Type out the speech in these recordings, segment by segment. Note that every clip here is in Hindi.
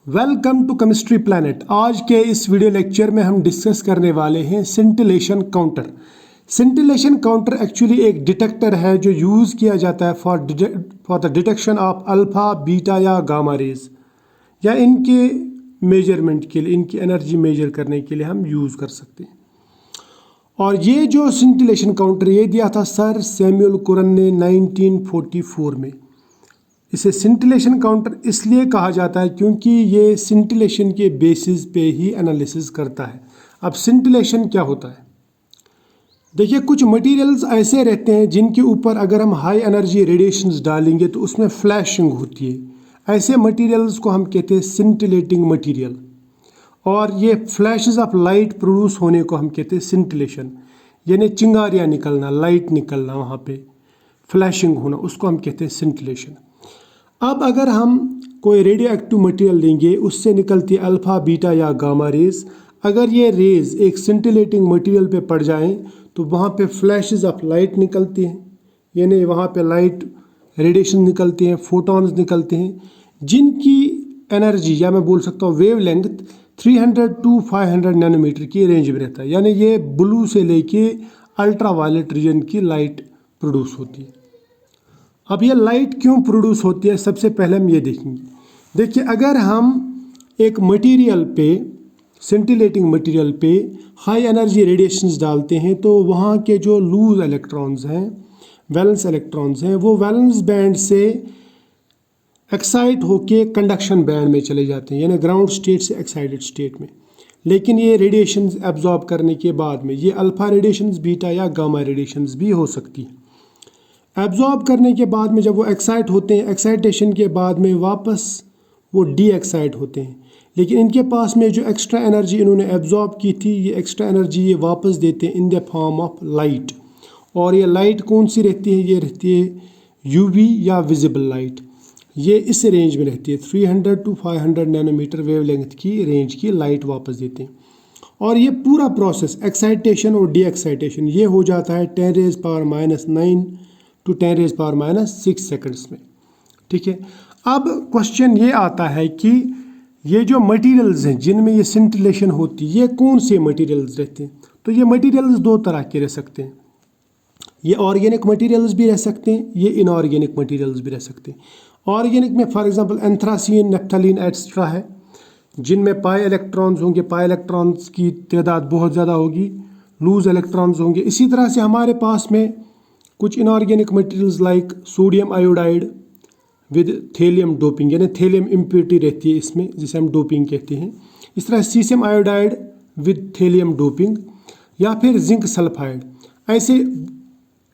Welcome to chemistry planet. आज के इस वीडियो लेक्चर में हम डिस्कस करने वाले हैं scintillation counter. Scintillation counter actually एक डिटेक्टर है जो यूज़ किया जाता है for the detection of alpha beta या गामा रेज, या इनके मेजरमेंट के लिए, इनकी एनर्जी मेजर करने के लिए हम यूज़ कर सकते हैं। और ये जो सिंटिलेशन काउंटर ये दिया था सर सैमुअल कुरन ने 1944 में। इसे सिंटिलेशन काउंटर इसलिए कहा जाता है क्योंकि ये सिंटिलेशन के बेसिस पे ही एनालिसिस करता है। अब सिंटिलेशन क्या होता है? देखिए, कुछ मटेरियल्स ऐसे रहते हैं जिनके ऊपर अगर हम हाई एनर्जी रेडिएशंस डालेंगे तो उसमें फ्लैशिंग होती है। ऐसे मटेरियल्स को हम कहते हैं सिंटिलेटिंग मटेरियल, और ये फ्लैशेस ऑफ लाइट प्रोड्यूस होने को हम कहते हैं सिंटिलेशन, यानी चिंगारियाँ निकलना, लाइट निकलना, वहाँ पे फ्लैशिंग होना, उसको हम कहते हैं सिंटिलेशन। अब अगर हम कोई रेडियो एक्टिव मटेरियल लेंगे, उससे निकलती अल्फ़ा बीटा या गामा रेज, अगर ये रेज एक सिंटिलेटिंग मटेरियल पे पड़ जाएं तो वहाँ पे फ्लैशेस ऑफ लाइट निकलती हैं, यानी वहाँ पे लाइट रेडिएशन निकलती हैं, फोटॉन्स निकलते हैं, जिनकी एनर्जी या मैं बोल सकता हूँ वेव लेंथ 300 टू 500 नैनोमीटर की रेंज में रहता है। यानी ये ब्लू से लेके अल्ट्रा वायलेट रीजन की लाइट प्रोड्यूस होती है। अब ये लाइट क्यों प्रोड्यूस होती है, सबसे पहले हम ये देखेंगे। देखिए, अगर हम एक मटेरियल पे, सिंटिलेटिंग मटेरियल पे हाई एनर्जी रेडिएशंस डालते हैं तो वहाँ के जो लूज इलेक्ट्रॉन्स हैं, वैलेंस इलेक्ट्रॉन्स हैं, वो वैलेंस बैंड से एक्साइट होके कंडक्शन बैंड में चले जाते हैं, यानी ग्राउंड स्टेट से एक्साइटेड स्टेट में। लेकिन ये रेडिएशंस एब्जॉर्ब करने के बाद में ये अल्फ़ा रेडिएशंस, बीटा या गामा रेडिएशंस भी हो सकती हैं। एब्जॉर्ब करने के बाद में जब वो एक्साइट होते हैं, एक्साइटेशन के बाद में वापस वो डी एक्साइट होते हैं, लेकिन इनके पास में जो एक्स्ट्रा एनर्जी इन्होंने एब्जॉर्ब की थी, ये एक्स्ट्रा एनर्जी ये वापस देते हैं in the form of light. और ये लाइट कौन सी रहती है? ये रहती है यूवी या विजिबल लाइट। ये इस रेंज में रहती है, 300 टू 500 नैनोमीटर वेवलेंथ की रेंज की लाइट वापस देते हैं। और ये पूरा प्रोसेस एक्साइटेशन और डी एक्साइटेशन ये हो जाता है 10⁻⁹ टू 10⁻⁶ सेकंड्स में। ठीक है। अब क्वेश्चन ये आता है कि ये जो मटेरियल्स हैं जिनमें ये सिंटिलेशन होती है, ये कौन से मटेरियल्स रहते हैं? तो ये मटेरियल्स दो तरह के रह सकते हैं। ये ऑर्गेनिक मटेरियल्स भी रह सकते हैं, ये इनऑर्गेनिक मटेरियल्स भी रह सकते हैं। ऑर्गेनिक में for example anthracene, naphthalene etcetera है, जिनमें पाई इलेक्ट्रॉन्स होंगे, पाई इलेक्ट्रॉन्स की तादाद बहुत ज़्यादा होगी, लूज इलेक्ट्रॉन्स होंगे। इसी तरह से हमारे पास में कुछ inorganic materials like sodium iodide with thallium doping, यानी थेलियम इम्प्योरिटी रहती है इसमें, जिसे हम डोपिंग कहते हैं। इस तरह caesium iodide with thallium doping, या फिर जिंक सल्फाइड। ऐसे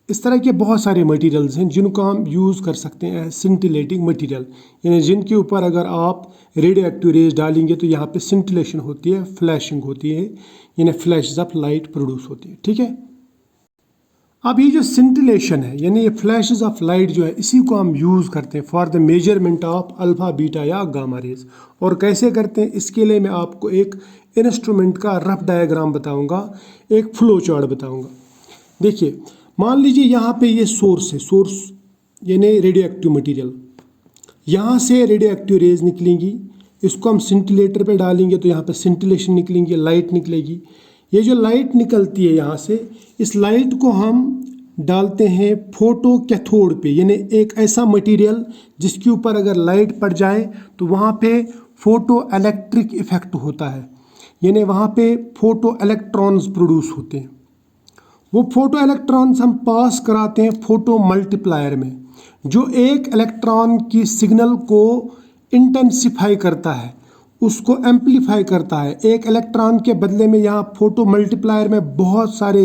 इस तरह के बहुत सारे मटेरियल्स हैं जिनको हम यूज़ कर सकते हैं सिंटिलेटिंग मटेरियल, यानी जिनके ऊपर अगर आप रेडियो एक्टिव रेज डालेंगे तो यहाँ पे सिंटिलेशन होती है, फ्लैशिंग होती है, यानी फ्लैशेस ऑफ लाइट प्रोड्यूस होती है। ठीक है। अब ये जो सिंटिलेशन है, यानी ये फ्लैशेस ऑफ लाइट जो है, इसी को हम यूज़ करते हैं for the measurement of alpha beta या गामा रेज। और कैसे करते हैं, इसके लिए मैं आपको एक इंस्ट्रूमेंट का रफ डायग्राम बताऊंगा, एक फ्लो चार्ट बताऊंगा। देखिए, मान लीजिए यहाँ पे ये सोर्स है, सोर्स यानी रेडियो एक्टिव मटीरियल। यहाँ से रेडियो एक्टिव रेज निकलेंगी, इसको हम सिंटिलेटर पे डालेंगे तो यहाँ पे सिंटिलेशन निकलेंगी, लाइट निकलेगी। ये जो लाइट निकलती है यहाँ से, इस लाइट को हम डालते हैं फोटो कैथोड पे, यानी एक ऐसा मटेरियल जिसके ऊपर अगर लाइट पड़ जाए तो वहाँ पे फोटो इलेक्ट्रिक इफेक्ट होता है, यानी वहाँ पे फोटो इलेक्ट्रॉन्स प्रोड्यूस होते हैं। वो फोटो इलेक्ट्रॉन्स हम पास कराते हैं फोटो मल्टीप्लायर में, जो एक इलेक्ट्रॉन की सिग्नल को इंटेंसिफाई करता है, उसको एम्पलीफाई करता है। एक इलेक्ट्रॉन के बदले में यहाँ फोटो मल्टीप्लायर में बहुत सारे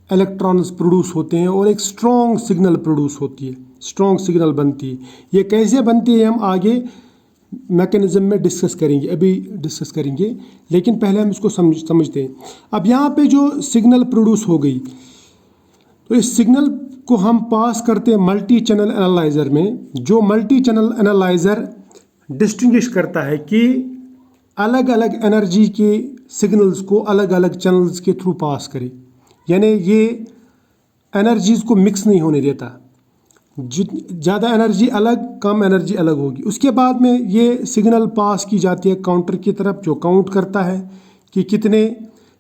इलेक्ट्रॉन्स प्रोड्यूस होते हैं और एक स्ट्रॉन्ग सिग्नल प्रोड्यूस होती है, स्ट्रॉन्ग सिग्नल बनती है। ये कैसे बनती है हम आगे मैकेनिज्म में डिस्कस करेंगे, अभी डिस्कस करेंगे, लेकिन पहले हम इसको समझते हैं। अब यहाँ पे जो सिग्नल प्रोड्यूस हो गई, तो इस सिग्नल को हम पास करते हैं मल्टी चैनल एनालाइजर में। जो मल्टी चैनल एनालाइजर डिस्टिंग्विश करता है कि अलग अलग एनर्जी के सिग्नल्स को अलग अलग चैनल्स के थ्रू पास करे, यानी ये एनर्जीज को मिक्स नहीं होने देता। ज़्यादा एनर्जी अलग, कम एनर्जी अलग होगी। उसके बाद में ये सिग्नल पास की जाती है काउंटर की तरफ, जो काउंट करता है कि कितने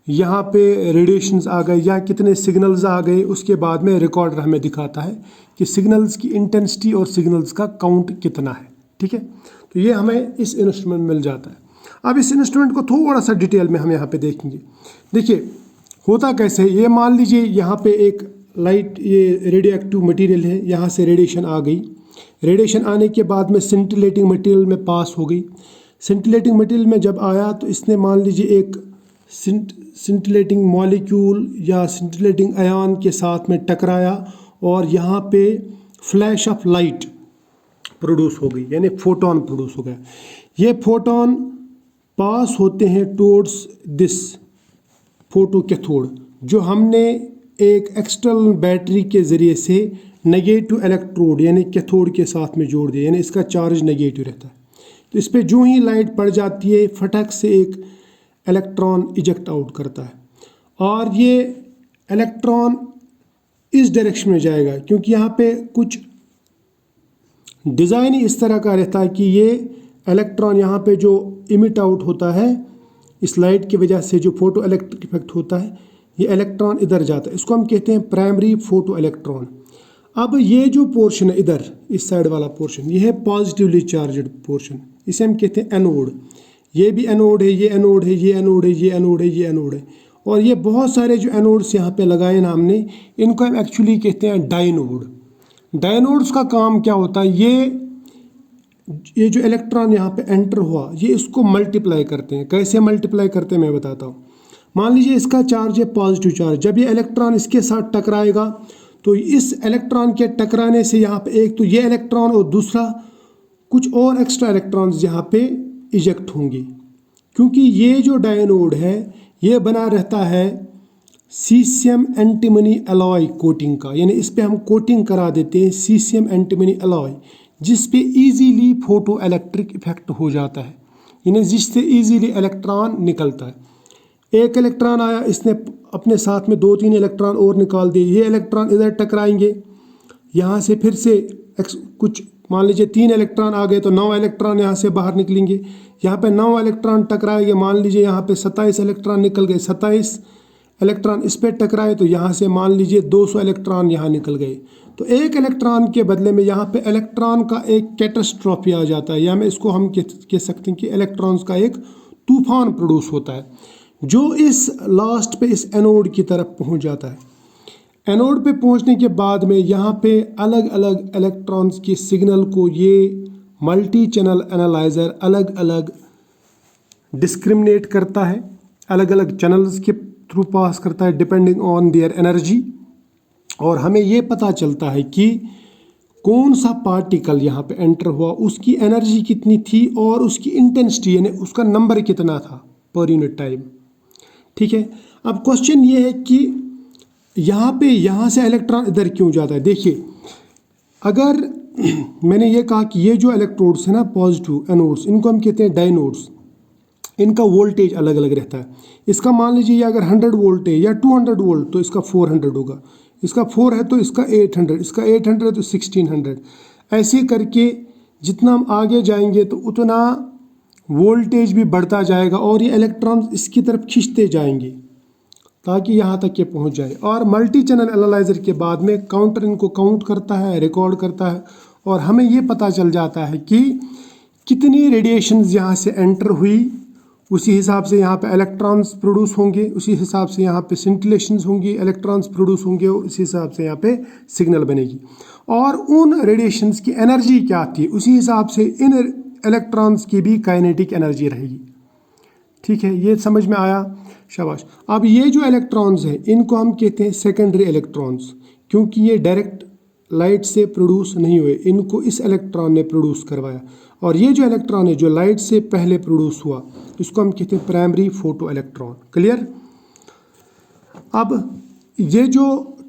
यहाँ पे रेडिएशंस आ गए या कितने सिग्नल्स आ गए। उसके बाद में रिकॉर्डर हमें दिखाता है कि सिग्नल्स की इंटेंसिटी और सिग्नल्स का काउंट कितना है। ठीक है, तो ये हमें इस इंस्ट्रूमेंट में मिल जाता है। अब इस इंस्ट्रूमेंट को थोड़ा सा डिटेल में हम यहाँ पे देखेंगे। देखिए होता कैसे, ये मान लीजिए यहाँ पे एक लाइट, ये रेडियो एक्टिव मटीरियल है, यहाँ से रेडिएशन आ गई। रेडिएशन आने के बाद में सिंटिलेटिंग मटीरियल में पास हो गई। सिंटिलेटिंग मटीरियल में जब आया तो इसने मान लीजिए एक सिंटिलेटिंग मॉलिक्यूल या सिंटिलेटिंग आयन के साथ में टकराया और यहाँ पे फ्लैश ऑफ लाइट प्रोड्यूस हो गई, यानी फोटोन प्रोड्यूस हो गया। ये फोटोन पास होते हैं टुवर्ड्स दिस फोटो कैथोड, जो हमने एक एक्सटर्नल बैटरी के ज़रिए से नेगेटिव इलेक्ट्रोड यानी कैथोड के साथ में जोड़ दिया, यानी इसका चार्ज नेगेटिव रहता है। तो इस पर जो ही लाइट पड़ जाती है, फटक से एक इलेक्ट्रॉन इजेक्ट आउट करता है और ये इलेक्ट्रॉन इस डायरेक्शन में जाएगा, क्योंकि यहाँ पे कुछ डिज़ाइन ही इस तरह का रहता है कि ये इलेक्ट्रॉन यहाँ पे जो इमिट आउट होता है इस लाइट की वजह से, जो फोटो इलेक्ट्रिक इफेक्ट होता है, ये इलेक्ट्रॉन इधर जाता है। इसको हम कहते हैं प्राइमरी फोटो इलेक्ट्रॉन। अब ये जो पोर्शन है इधर, इस साइड वाला पोर्शन, ये है पॉजिटिवली चार्जड पोर्शन, इसे हम कहते हैं एनोड। ये भी एनोड है, ये एनोड है, ये एनोड है, ये एनोड है, ये एनोड है। और ये बहुत सारे जो एनोड्स यहाँ पे लगाए ना हमने, इनको हम एक्चुअली कहते हैं डायनोड। डायनोड्स का काम क्या होता है, ये जो इलेक्ट्रॉन यहाँ पे एंटर हुआ, ये इसको मल्टीप्लाई करते हैं। कैसे मल्टीप्लाई करते हैं मैं बताता हूँ। मान लीजिए इसका चार्ज है पॉजिटिव चार्ज, जब ये इलेक्ट्रॉन इसके साथ टकराएगा तो इस इलेक्ट्रॉन के टकराने से यहाँ पे एक तो ये इलेक्ट्रॉन और दूसरा कुछ और एक्स्ट्रा इलेक्ट्रॉन्स यहाँ पे इजेक्ट होंगे, क्योंकि ये जो डायनोड है ये बना रहता है सीसियम एंटीमनी अलॉय कोटिंग का, यानी इस पे हम कोटिंग करा देते हैं सीसियम एंटीमनी अलॉय, जिस पे इजीली फोटो इलेक्ट्रिक इफेक्ट हो जाता है, यानी जिससे इजीली इलेक्ट्रॉन निकलता है। एक इलेक्ट्रॉन आया, इसने अपने साथ में 2-3 इलेक्ट्रॉन और निकाल दिए, ये इलेक्ट्रॉन इधर टकराएंगे, यहाँ से फिर से कुछ मान लीजिए 3 इलेक्ट्रॉन आ गए तो 9 इलेक्ट्रॉन यहाँ से बाहर निकलेंगे। यहाँ पे 9 इलेक्ट्रॉन टकराएंगे, मान लीजिए यहाँ पे 27 इलेक्ट्रॉन निकल गए, 27 इलेक्ट्रॉन इस पर टकराए तो यहाँ से मान लीजिए 200 इलेक्ट्रॉन यहाँ निकल गए। तो एक इलेक्ट्रॉन के बदले में यहाँ पे इलेक्ट्रॉन का एक कैटास्ट्रॉफी आ जाता है, या मैं इसको हम कह सकते हैं कि इलेक्ट्रॉन्स का एक तूफान प्रोड्यूस होता है, जो इस लास्ट पे इस एनोड की तरफ पहुँच जाता है। एनोड पे पहुँचने के बाद में यहाँ पे अलग अलग इलेक्ट्रॉन्स के सिग्नल को ये मल्टी चैनल एनालाइज़र अलग अलग डिस्क्रिमिनेट करता है, अलग अलग चैनल्स के थ्रू पास करता है डिपेंडिंग ऑन देयर एनर्जी, और हमें ये पता चलता है कि कौन सा पार्टिकल यहाँ पे एंटर हुआ, उसकी एनर्जी कितनी थी और उसकी इंटेंसिटी यानी उसका नंबर कितना था पर यूनिट टाइम। ठीक है, अब क्वेश्चन ये है कि यहाँ से इलेक्ट्रॉन इधर क्यों जाता है। देखिए, अगर मैंने ये कहा कि ये जो इलेक्ट्रोड्स है ना पॉजिटिव एनोड्स, इनको हम कहते हैं डायनोड्स, इनका वोल्टेज अलग अलग रहता है। इसका मान लीजिए ये अगर 100 वोल्ट है या 200 वोल्ट तो इसका 400 होगा, इसका 4 है तो इसका 800, इसका 800 है तो 1600। ऐसे करके जितना हम आगे जाएंगे तो उतना वोल्टेज भी बढ़ता जाएगा और ये इलेक्ट्रॉन इसकी तरफ खींचते जाएंगे ताकि यहाँ तक ये पहुँच जाए। और मल्टी चैनल एनालाइजर के बाद में काउंटर इनको काउंट करता है, रिकॉर्ड करता है, और हमें ये पता चल जाता है कि कितनी रेडिएशंस यहाँ से एंटर हुई, उसी हिसाब से यहाँ पे इलेक्ट्रॉन्स प्रोड्यूस होंगे, उसी हिसाब से यहाँ पे सिंटिलेशंस होंगी, इलेक्ट्रॉन्स प्रोड्यूस होंगे, और उसी हिसाब से यहाँ पे सिग्नल बनेगी। और उन रेडिएशंस की एनर्जी क्या थी, उसी हिसाब से इन इलेक्ट्रॉन्स की भी काइनेटिक एनर्जी रहेगी। ठीक है, ये समझ में आया, शाबाश। अब ये जो इलेक्ट्रॉन्स हैं इनको हम कहते हैं सेकेंडरी इलेक्ट्रॉन्स, क्योंकि ये डायरेक्ट लाइट से प्रोड्यूस नहीं हुए, इनको इस इलेक्ट्रॉन ने प्रोड्यूस करवाया। और ये जो इलेक्ट्रॉन है जो लाइट से पहले प्रोड्यूस हुआ, इसको हम कहते हैं प्राइमरी फोटो इलेक्ट्रॉन। क्लियर। अब ये जो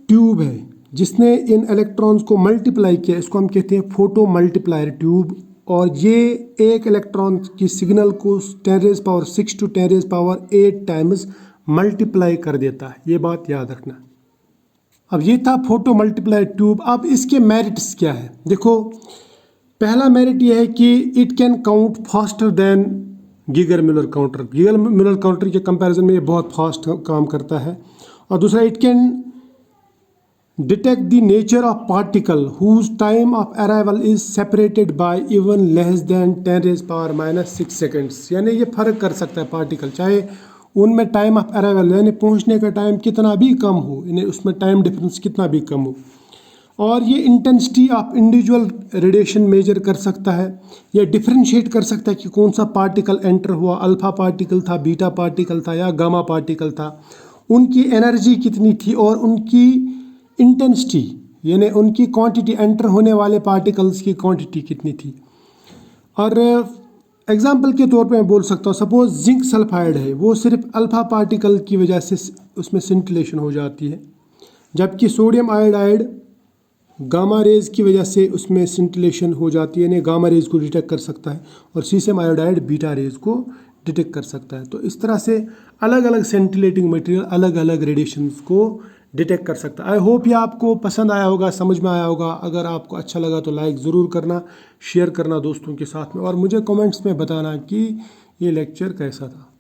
ट्यूब है जिसने इन इलेक्ट्रॉन्स को मल्टीप्लाई किया, इसको हम कहते हैं फोटो मल्टीप्लायर ट्यूब, और ये एक इलेक्ट्रॉन की सिग्नल को 10⁻⁶ to 10⁸ टाइम्स मल्टीप्लाई कर देता है। ये बात याद रखना। अब ये था फोटो मल्टीप्लाई ट्यूब। अब इसके मेरिट्स क्या है, देखो पहला मेरिट ये है कि it can count faster than Geiger Muller counter. Geiger Muller counter के कंपैरिजन में ये बहुत फास्ट काम करता है। और दूसरा, it can detect the nature of particle whose time of arrival is separated by even less than 10⁻⁻6 seconds. यानी ये फ़र्क कर सकता है पार्टिकल, चाहे उनमें टाइम ऑफ अराइवल यानी पहुंचने का टाइम कितना भी कम हो, यानी उसमें टाइम डिफरेंस कितना भी कम हो। और ये intensity of individual radiation measure कर सकता है, या डिफ्रेंशिएट कर सकता है कि कौन सा पार्टिकल एंटर हुआ, अल्फा पार्टिकल था, बीटा पार्टिकल था या गामा पार्टिकल था, उनकी एनर्जी कितनी थी और उनकी इंटेंसिटी यानी उनकी क्वांटिटी, एंटर होने वाले पार्टिकल्स की क्वांटिटी कितनी थी। और एग्जाम्पल के तौर पे मैं बोल सकता हूँ, सपोज जिंक सल्फाइड है, वो सिर्फ अल्फा पार्टिकल की वजह से उसमें सिंटिलेशन हो जाती है, जबकि सोडियम आयोडाइड गामा रेज की वजह से उसमें सिंटिलेशन हो जाती है, यानी गामा रेज को डिटेक्ट कर सकता है, और सीशियम आयोडाइड बीटा रेज को डिटेक्ट कर सकता है। तो इस तरह से अलग अलग सेंटिलेटिंग मटेरियल अलग अलग रेडिएशंस को डिटेक्ट कर सकता है। आई होप ये आपको पसंद आया होगा, समझ में आया होगा। अगर आपको अच्छा लगा तो लाइक ज़रूर करना, शेयर करना दोस्तों के साथ में, और मुझे कमेंट्स में बताना कि ये लेक्चर कैसा था।